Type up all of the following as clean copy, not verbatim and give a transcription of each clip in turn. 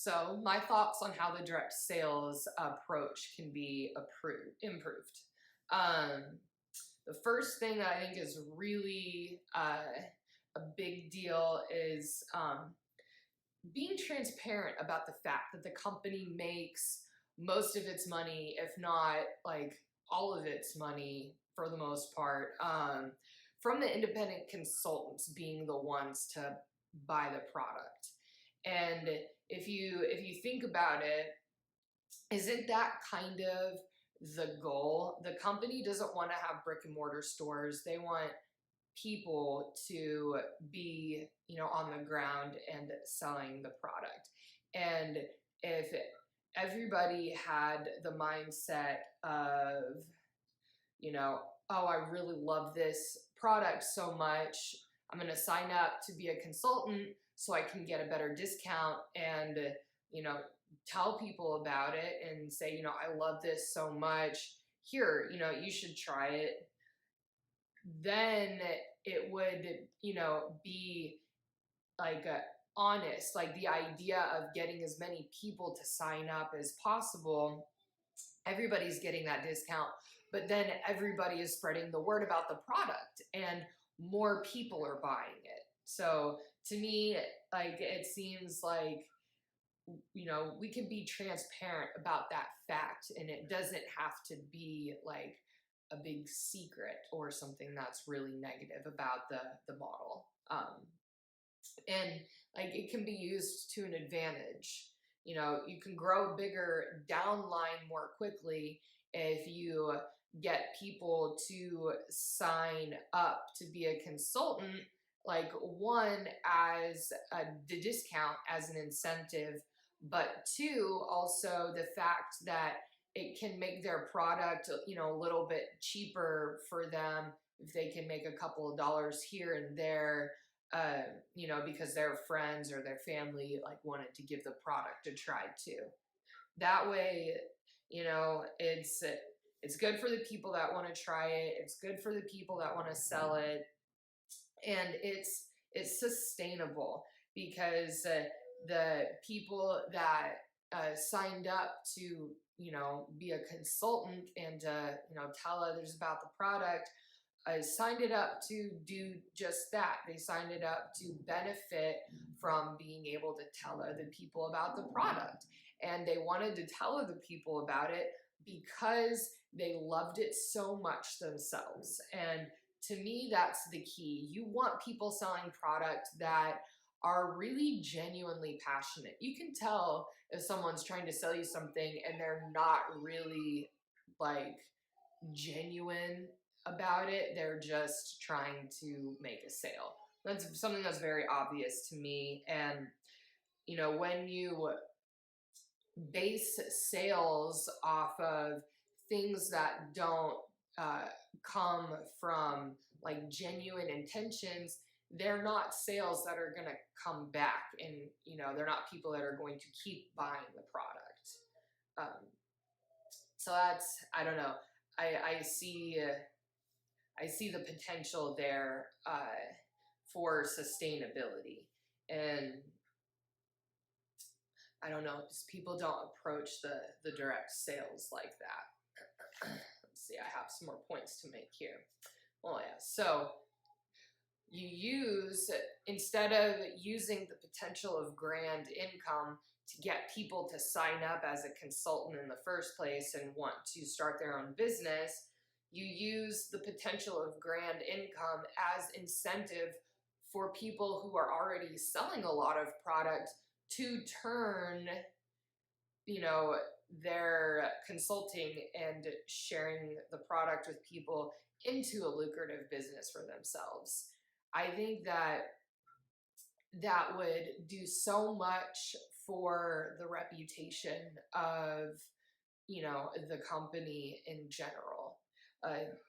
So my thoughts on how the direct sales approach can be improved. Um, the first thing that I think is really a big deal is being transparent about the fact that the company makes most of its money, if not like all of its money for the most part, from the independent consultants being the ones to buy the product. And if you think about it, isn't that kind of the goal? The company doesn't want to have brick and mortar stores. They want people to be, on the ground and selling the product. And if everybody had the mindset of, oh, I really love this product so much, I'm going to sign up to be a consultant so I can get a better discount and, tell people about it and say, I love this so much. Here, you should try it. Then it would, be like honest, like the idea of getting as many people to sign up as possible. Everybody's getting that discount, but then everybody is spreading the word about the product and more people are buying it. So to me, like, it seems like, we can be transparent about that fact and it doesn't have to be like a big secret or something that's really negative about the model. And like, it can be used to an advantage. You can grow bigger downline more quickly if you get people to sign up to be a consultant, like one as the discount as an incentive, but two, also the fact that it can make their product, a little bit cheaper for them if they can make a couple of dollars here and there, because their friends or their family like wanted to give the product a try too. That way, it's good for the people that want to try it. It's good for the people that want to sell it, and it's sustainable because the people that signed up to be a consultant and tell others about the product signed it up to do just that. They signed it up to benefit from being able to tell other people about the product, and they wanted to tell other people about it because they loved it so much themselves. And to me, that's the key. You want people selling product that are really genuinely passionate. You can tell if someone's trying to sell you something and they're not really like genuine about it. They're just trying to make a sale. That's something that's very obvious to me. And, when you base sales off of things that don't come from like genuine intentions, they're not sales that are going to come back, and they're not people that are going to keep buying the product. So that's, I don't know, I see the potential there for sustainability. And I don't know, just people don't approach the direct sales like that. Let's see, I have some more points to make here. Oh yeah, so instead of using the potential of grand income to get people to sign up as a consultant in the first place and want to start their own business, you use the potential of grand income as incentive for people who are already selling a lot of product to turn, their consulting and sharing the product with people into a lucrative business for themselves. I think that would do so much for the reputation of, the company in general.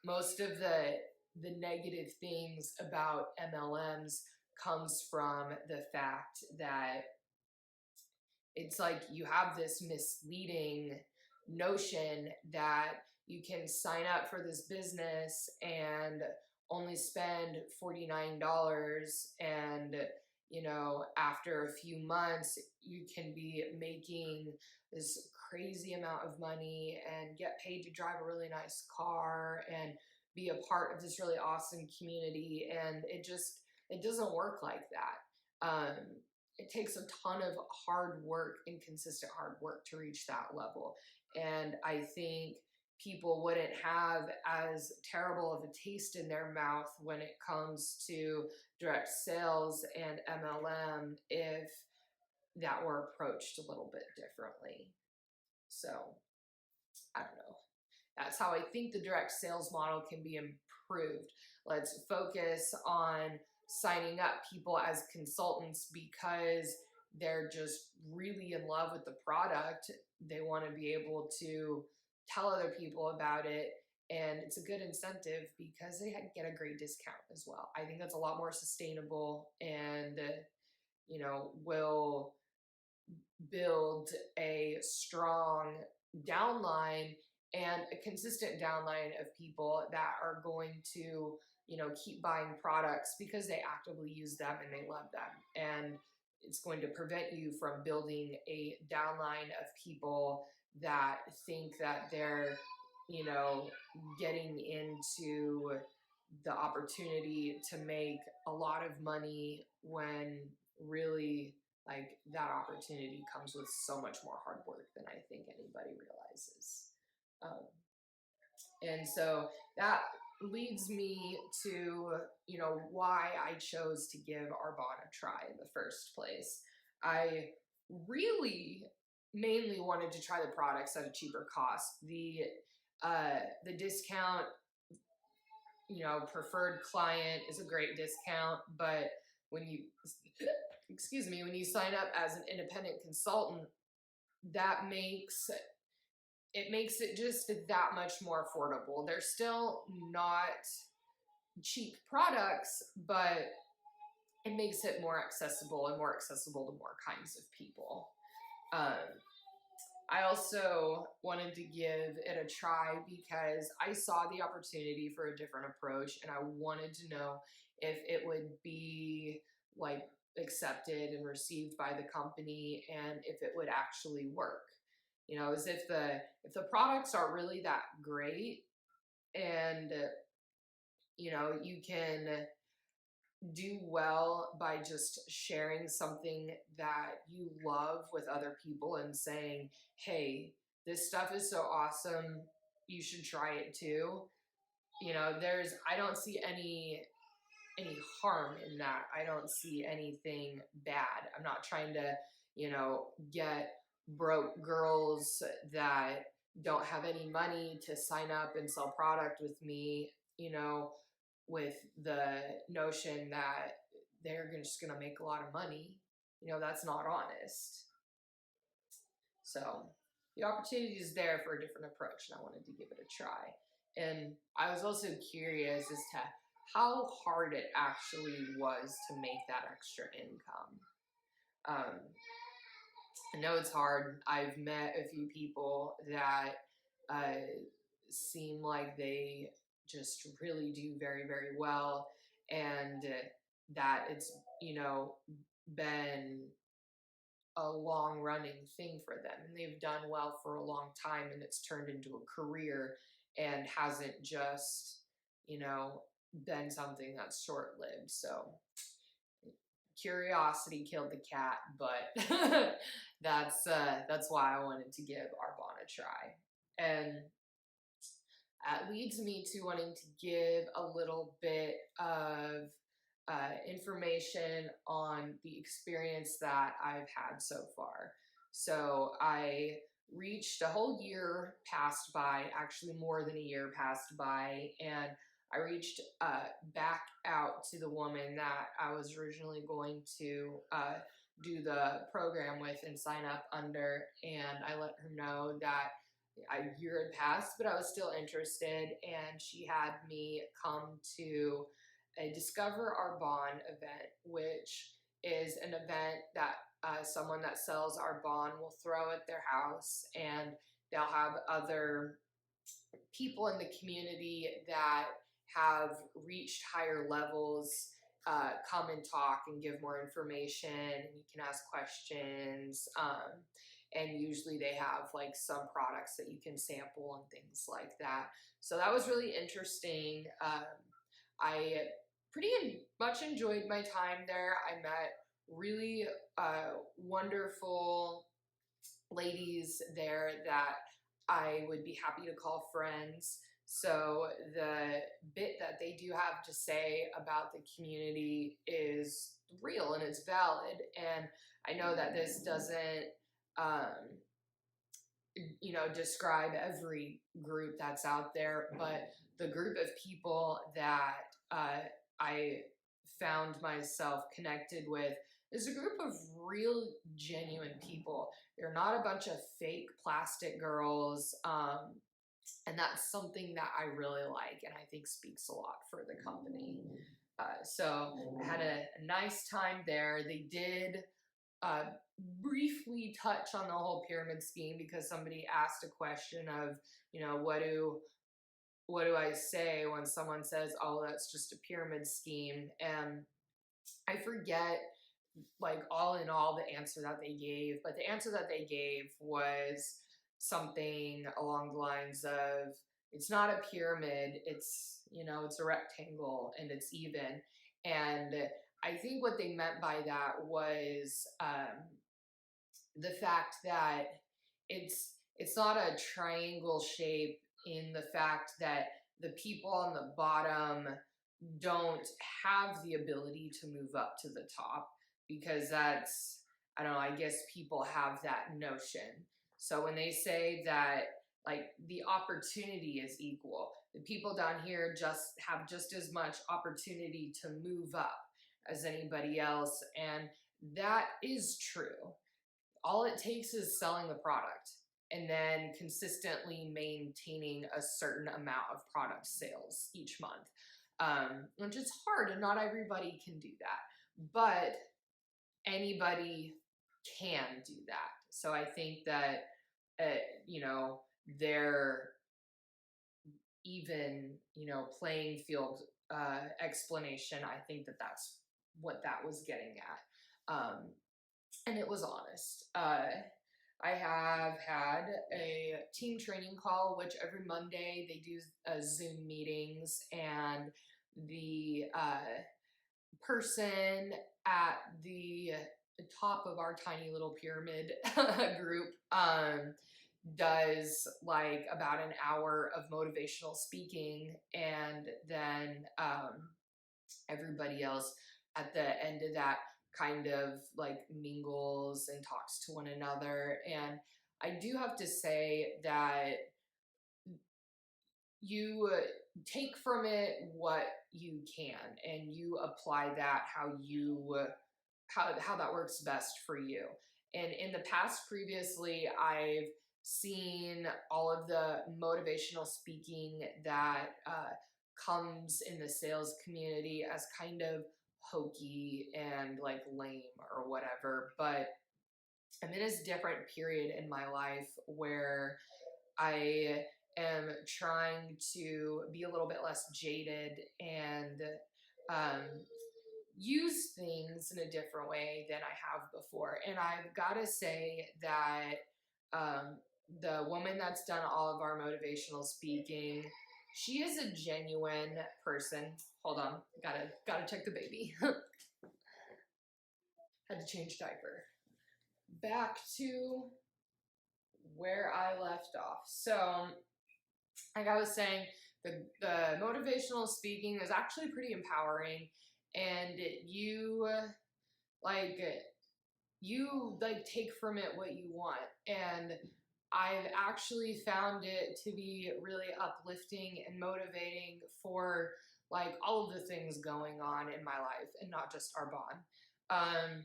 Most of the negative things about MLMs comes from the fact that it's like you have this misleading notion that you can sign up for this business and only spend $49 and after a few months, you can be making this crazy amount of money and get paid to drive a really nice car and be a part of this really awesome community. And it doesn't work like that. It takes a ton of hard work and consistent hard work to reach that level. And I think people wouldn't have as terrible of a taste in their mouth when it comes to direct sales and MLM if that were approached a little bit differently. So I don't know. That's how I think the direct sales model can be improved. Let's focus on signing up people as consultants because they're just really in love with the product. They want to be able to tell other people about it. And it's a good incentive because they get a great discount as well. I think that's a lot more sustainable and, will build a strong downline and a consistent downline of people that are going to, keep buying products because they actively use them and they love them. And it's going to prevent you from building a downline of people that think that they're, getting into the opportunity to make a lot of money when really like that opportunity comes with so much more hard work than I think anybody realizes. Um, and so that leads me to, why I chose to give Arbonne a try in the first place. I really mainly wanted to try the products at a cheaper cost. The discount, preferred client is a great discount, but when you, excuse me, when you sign up as an independent consultant, that makes it just that much more affordable. They're still not cheap products, but it makes it more accessible and more accessible to more kinds of people. I also wanted to give it a try because I saw the opportunity for a different approach and I wanted to know if it would be like accepted and received by the company and if it would actually work. As if the products are really that great and you can do well by just sharing something that you love with other people and saying, hey, this stuff is so awesome, you should try it too. I don't see any harm in that. I don't see anything bad. I'm not trying to, get broke girls that don't have any money to sign up and sell product with me, with the notion that they're just going to make a lot of money. That's not honest. So the opportunity is there for a different approach, and I wanted to give it a try. And I was also curious as to how hard it actually was to make that extra income. I know it's hard. I've met a few people that seem like they just really do very, very well, and that it's, been a long running thing for them and they've done well for a long time and it's turned into a career and hasn't just, been something that's short lived. So curiosity killed the cat, but that's why I wanted to give Arbonne a try. And that leads me to wanting to give a little bit of information on the experience that I've had so far. So I reached a whole year passed by, actually more than a year passed by, and I reached back out to the woman that I was originally going to do the program with and sign up under, and I let her know that a year had passed, but I was still interested, and she had me come to a Discover Arbonne event, which is an event that someone that sells Arbonne will throw at their house, and they'll have other people in the community that have reached higher levels come and talk and give more information, and you can ask questions. And usually they have like some products that you can sample and things like that. So that was really interesting. I pretty much enjoyed my time there. I met really wonderful ladies there that I would be happy to call friends. So the bit that they do have to say about the community is real and it's valid. And I know that this doesn't, um, describe every group that's out there, but the group of people that I found myself connected with is a group of real, genuine people. They're not a bunch of fake plastic girls. And that's something that I really like and I think speaks a lot for the company. So I had a nice time there. They did uh, briefly touch on the whole pyramid scheme because somebody asked a question of, what do I say when someone says, "Oh, that's just a pyramid scheme?" And I forget, like, all in all, the answer that they gave, but the answer that they gave was something along the lines of, it's not a pyramid, it's a rectangle and it's even. And I think what they meant by that was the fact that it's not a triangle shape, in the fact that the people on the bottom don't have the ability to move up to the top, because that's, I don't know, I guess people have that notion. So when they say that, like, the opportunity is equal, the people down here have just as much opportunity to move up as anybody else, and that is true. All it takes is selling the product and then consistently maintaining a certain amount of product sales each month, which is hard and not everybody can do that, but anybody can do that. So I think that, their even, playing field explanation, I think that that's what that was getting at. And it was honest. I have had a team training call, which every Monday they do Zoom meetings, and the person at the top of our tiny little pyramid group does like about an hour of motivational speaking, and then everybody else at the end of that kind of like mingles and talks to one another. And I do have to say that you take from it what you can, and you apply that how that works best for you. And in the past, previously, I've seen all of the motivational speaking that comes in the sales community as kind of hokey and like lame or whatever. But I'm in a different period in my life where I am trying to be a little bit less jaded and use things in a different way than I have before. And I've got to say that the woman that's done all of our motivational speaking, she is a genuine person. Hold on, gotta check the baby. Had to change diaper. Back to where I left off. So, like I was saying, the motivational speaking is actually pretty empowering, and like you take from it what you want. And I've actually found it to be really uplifting and motivating for like all of the things going on in my life, and not just Arbonne.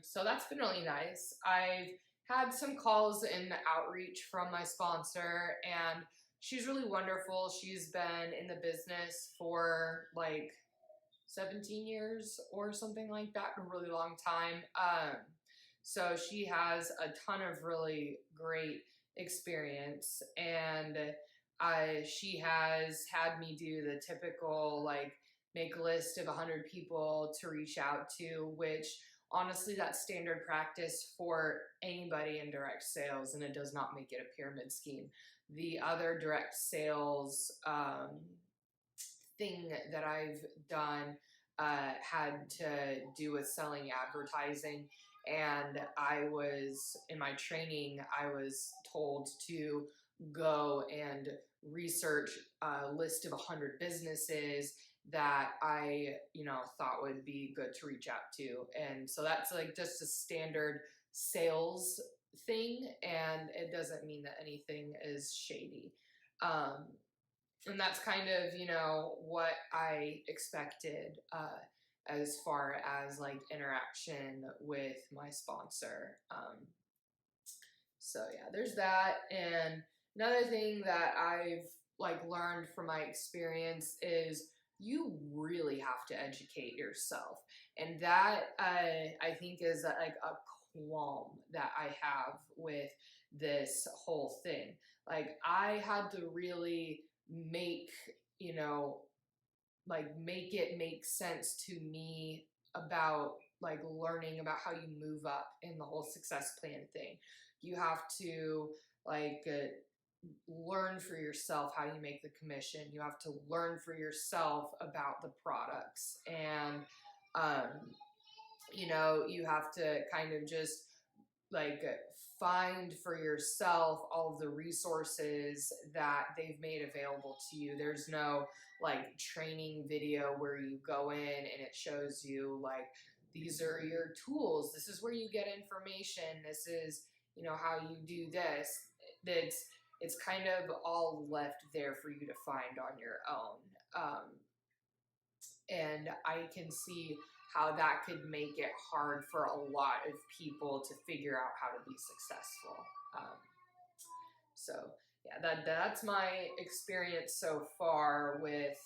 So that's been really nice. I've had some calls in outreach from my sponsor, and she's really wonderful. She's been in the business for like 17 years or something like that, a really long time. So she has a ton of really great experience, and she has had me do the typical like make a list of 100 people to reach out to, which honestly, that's standard practice for anybody in direct sales, and it does not make it a pyramid scheme. The other direct sales thing that I've done had to do with selling advertising. And I was, in my training, I was told to go and research a list of 100 businesses that I, thought would be good to reach out to. And so that's like just a standard sales thing, and it doesn't mean that anything is shady. And that's kind of, what I expected as far as like interaction with my sponsor. So yeah, there's that. And another thing that I've like learned from my experience is you really have to educate yourself. And that I think is like a qualm that I have with this whole thing. Like I had to really make, make it make sense to me about like learning about how you move up in the whole success plan thing. You have to like learn for yourself how you make the commission. You have to learn for yourself about the products, and you have to kind of just like find for yourself all of the resources that they've made available to you. There's no like training video where you go in and it shows you like, these are your tools, this is where you get information, this is, how you do this. It's kind of all left there for you to find on your own. And I can see how that could make it hard for a lot of people to figure out how to be successful. So yeah, that's my experience so far with,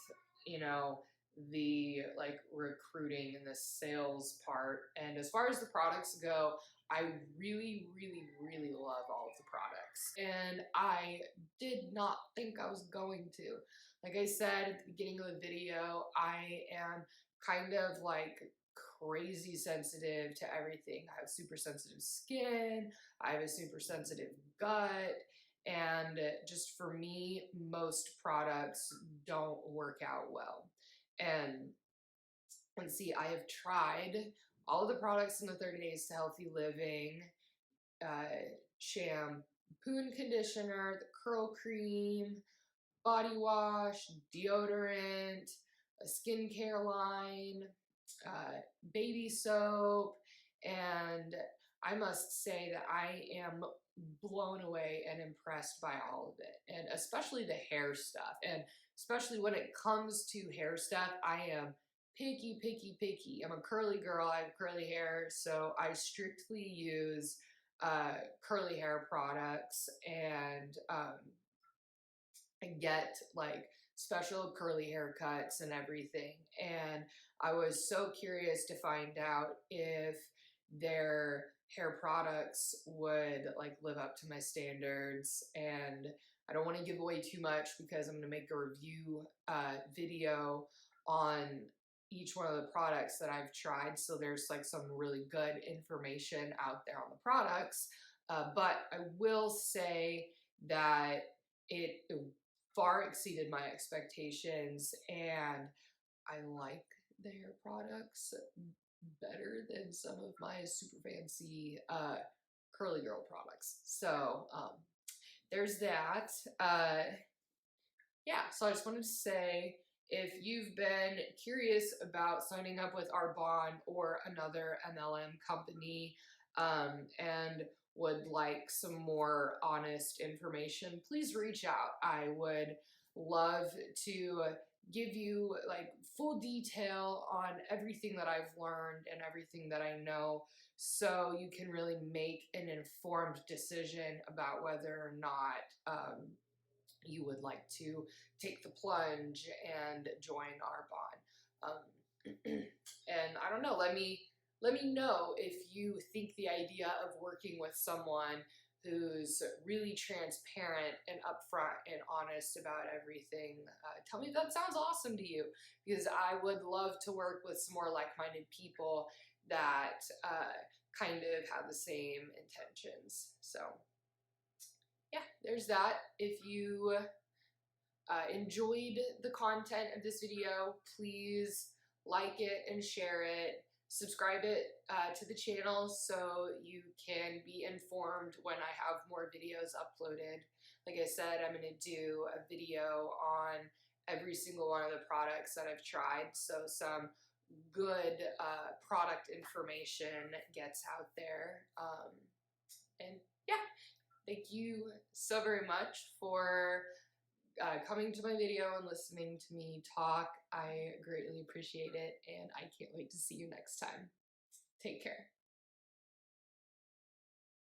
the like recruiting and the sales part. And as far as the products go, I really, really, really love all of the products. And I did not think I was going to. Like I said at the beginning of the video, I am kind of like crazy sensitive to everything. I have super sensitive skin, I have a super sensitive gut, and just for me, most products don't work out well. And let's see, I have tried all of the products in the 30 Days to Healthy Living, shampoo and conditioner, the curl cream, body wash, deodorant, a skincare line, baby soap, and I must say that I am blown away and impressed by all of it, and especially the hair stuff. And especially when it comes to hair stuff, I am picky, picky, picky. I'm a curly girl, I have curly hair, so I strictly use curly hair products, and I get like special curly haircuts and everything. And I was so curious to find out if their hair products would like live up to my standards. And I don't want to give away too much because I'm going to make a review video on each one of the products that I've tried. So there's like some really good information out there on the products. But I will say that it far exceeded my expectations, and I like the hair products better than some of my super fancy curly girl products. So there's that. Yeah, so I just wanted to say, if you've been curious about signing up with Arbonne or another MLM company and would like some more honest information, please reach out. I would love to give you like full detail on everything that I've learned and everything that I know, so you can really make an informed decision about whether or not you would like to take the plunge and join Arbonne. And I don't know, let me know if you think the idea of working with someone who's really transparent and upfront and honest about everything. Tell me if that sounds awesome to you, because I would love to work with some more like-minded people that kind of have the same intentions. So yeah, there's that. If you enjoyed the content of this video, please like it and share it. Subscribe it to the channel so you can be informed when I have more videos uploaded. Like I said, I'm going to do a video on every single one of the products that I've tried, so some good product information gets out there. And yeah, thank you so very much for coming to my video and listening to me talk. I greatly appreciate it, and I can't wait to see you next time. Take care.